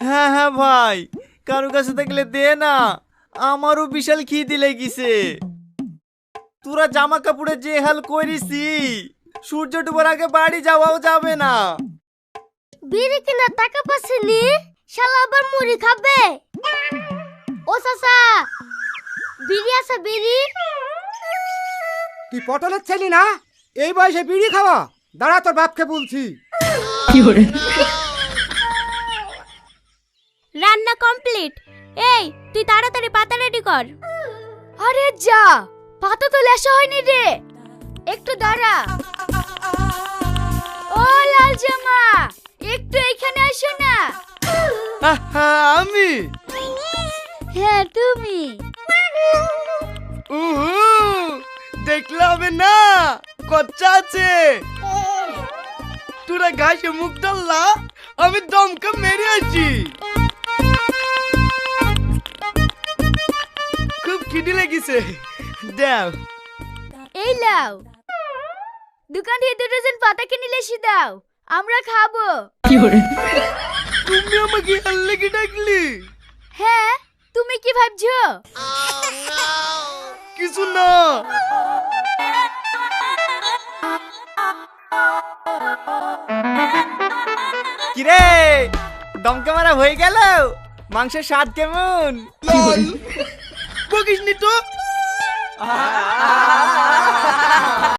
হ্যাঁ হ্যাঁ ভাই, কারো কাছে থাকলে দে না, আমারও বিশাল খিদে লেগেছে। তোরা জামা কাপড়ে যে হাল করিসি, সূর্য ডুবার আগে বাড়ি যাওয়াও যাবে না। বিড়ি কেনার টাকা পাচ্ছিনি, শালা আবার মুড়ি খাবে। ও চাচা, বিড়ি আছে বিড়ি? তুই পটলের ছেলি না, এই বয়সে বিড়ি খাওয়া? দাঁড়া, তোর বাপকে বলছি। রান্না কমপ্লিট। এই তুই তাড়াতাড়ি পাতা রেডি কর। আরে যা, পাতা তো লেসা হয়নি রে, একটু দাঁড়া। ও লাল জামা, একটু এখানে আসো না। আমি হ্যাঁ তুমি। দেখলে হবে না, কচ্চা আছে। তোরা ঘাসে মুখ ডাললা, আমি দমকা মেরে আছি। খুব খিদে লেগেছে, দাও। এই লাও, দোকান থেকে 2 ডজন পাতা কিনে এসে দাও, আমরা খাবো। তুমি আমাকে আর লেগে ডাকলি? হ্যাঁ, তুমি কি ভাবছো? কিছু না। কিরে, দমকা মারা হয়ে গেল? মাংসের স্বাদ কেমন? বকিস নি তো।